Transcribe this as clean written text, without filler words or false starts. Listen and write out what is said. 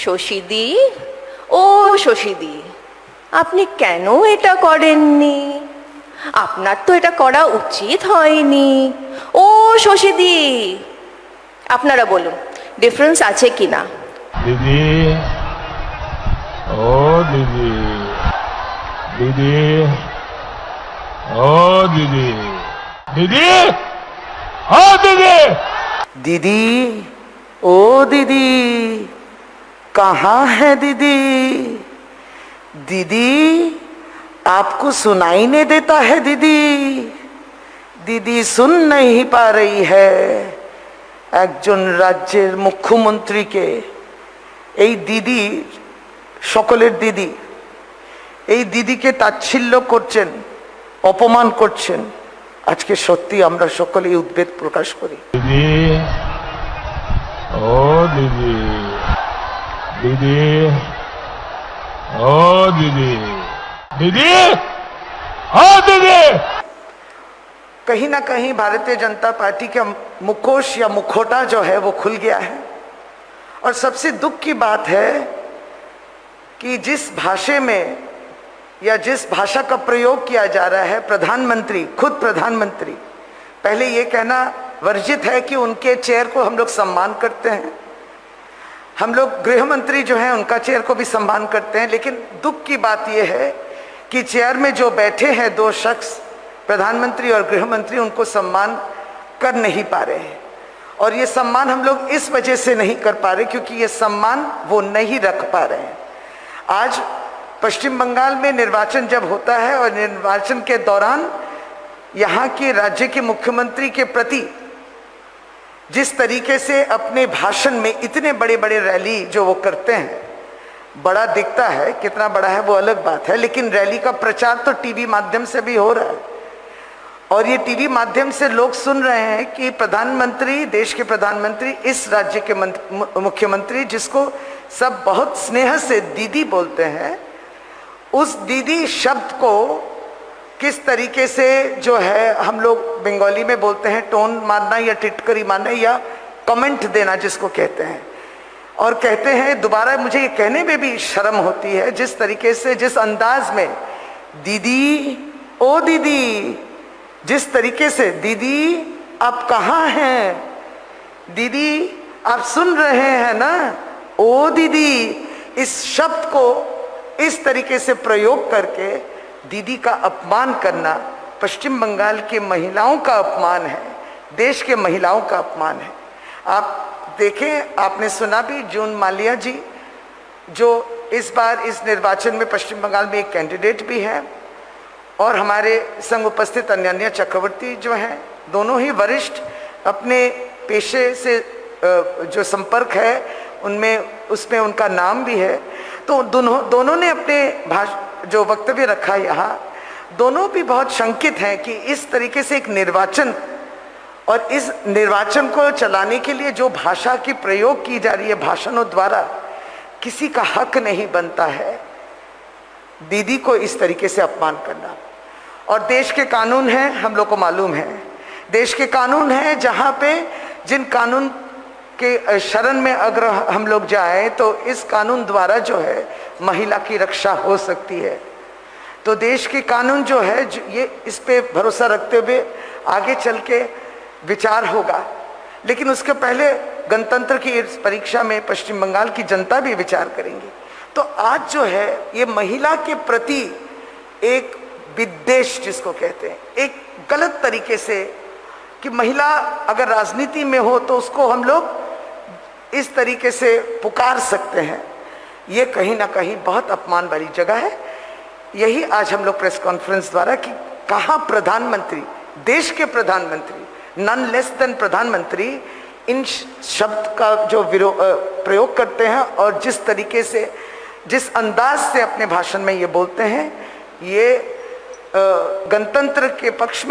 শশীদি, ও শশীদি, আপনি কেন এটা করেননি? আপনার তো এটা করা উচিত হয়নি। ও শশীদি, আপনারা বলুন ডিফারেন্স আছে কিনা? দিদি, ও দিদি, দিদি, ও দিদি, দিদি, ও দিদি, दीदी, ओ दीदी, कहाँ है दीदी? दीदी, आपको सुनाई नहीं देता है दीदी? दीदी सुन नहीं पा रही है। একজন রাজ্যের মুখ্যমন্ত্রীকে এই দিদি, সকলের দিদি, এই দিদিকে তাচ্ছিল্য করছেন, অপমান করছেন। আজকে সত্যি আমরা সকলেই উদ্বেগ প্রকাশ করি। দিদি, ও দিদি, দিদি, ও দিদি, দিদি, ও দিদি। कहीं ना कहीं भारतीय जनता पार्टी का मुखोश या मुखौटा जो है वो खुल गया है। और सबसे दुख की बात है कि जिस भाषा में या जिस भाषा का प्रयोग किया जा रहा है, प्रधानमंत्री, खुद प्रधानमंत्री, पहले ये कहना वर्जित है कि उनके चेयर को हम लोग सम्मान करते हैं। हम लोग गृह मंत्री जो हैं उनका चेयर को भी सम्मान करते हैं, लेकिन दुख की बात यह है कि चेयर में जो बैठे हैं दो शख्स, प्रधानमंत्री और गृह मंत्री, उनको सम्मान कर नहीं पा रहे हैं। और ये सम्मान हम लोग इस वजह से नहीं कर पा रहे क्योंकि ये सम्मान वो नहीं रख पा रहे हैं। आज पश्चिम बंगाल में निर्वाचन जब होता है और निर्वाचन के दौरान यहाँ के राज्य के मुख्यमंत्री के प्रति जिस तरीके से अपने भाषण में इतने बड़े बड़े रैली जो वो करते हैं, बड़ा दिखता है, कितना बड़ा है वो अलग बात है, लेकिन रैली का प्रचार तो टीवी माध्यम से भी हो रहा है। और ये टीवी माध्यम से लोग सुन रहे हैं कि प्रधानमंत्री, देश के प्रधानमंत्री, इस राज्य के मुख्यमंत्री, जिसको सब बहुत स्नेह से दीदी बोलते हैं, उस दीदी शब्द को किस तरीके से जो है हम लोग बंगाली में बोलते हैं टोन मारना या टिटकरी मारना या कमेंट देना जिसको कहते हैं। और कहते हैं, दोबारा मुझे ये कहने में भी शर्म होती है, जिस तरीके से, जिस अंदाज में दीदी, ओ दीदी, जिस तरीके से दीदी आप कहाँ हैं, दीदी आप सुन रहे हैं ना, ओ दीदी, इस शब्द को इस तरीके से प्रयोग करके दीदी का अपमान करना पश्चिम बंगाल के महिलाओं का अपमान है, देश के महिलाओं का अपमान है। आप देखें, आपने सुना भी, जून माल्या जी जो इस बार इस निर्वाचन में पश्चिम बंगाल में एक कैंडिडेट भी है, और हमारे संग उपस्थित अन्य चक्रवर्ती जो हैं, दोनों ही वरिष्ठ, अपने पेशे से जो संपर्क है उनमें, उसमें उनका नाम भी है। तो दोनों ने अपने जो वक्तव्य रखा यहाँ, दोनों भी बहुत शंकित हैं कि इस तरीके से एक निर्वाचन, और इस निर्वाचन को चलाने के लिए जो भाषा की प्रयोग की जा रही है, भाषणों द्वारा, किसी का हक नहीं बनता है दीदी को इस तरीके से अपमान करना। और देश के कानून हैं, हम लोग को मालूम है, देश के कानून हैं, जहाँ पे जिन कानून के शरण में अगर हम लोग जाएं तो इस कानून द्वारा जो है महिला की रक्षा हो सकती है। तो देश के कानून जो है ये इस पे भरोसा रखते हुए आगे चल के विचार होगा, लेकिन उसके पहले गणतंत्र की इस परीक्षा में पश्चिम बंगाल की जनता भी विचार करेंगी। तो आज जो है ये महिला के प्रति एक विद्वेष जिसको कहते हैं, एक गलत तरीके से कि महिला अगर राजनीति में हो तो उसको हम लोग इस तरीके से पुकार सकते हैं, ये कहीं ना कहीं बहुत अपमान वाली जगह है। यही आज हम लोग प्रेस कॉन्फ्रेंस द्वारा कि कहाँ प्रधानमंत्री, देश के प्रधानमंत्री, नन लेस देन प्रधानमंत्री, इन शब्द का जो प्रयोग करते हैं और जिस तरीके से, जिस अंदाज से अपने भाषण में ये बोलते हैं, ये गणतंत्र के पक्ष में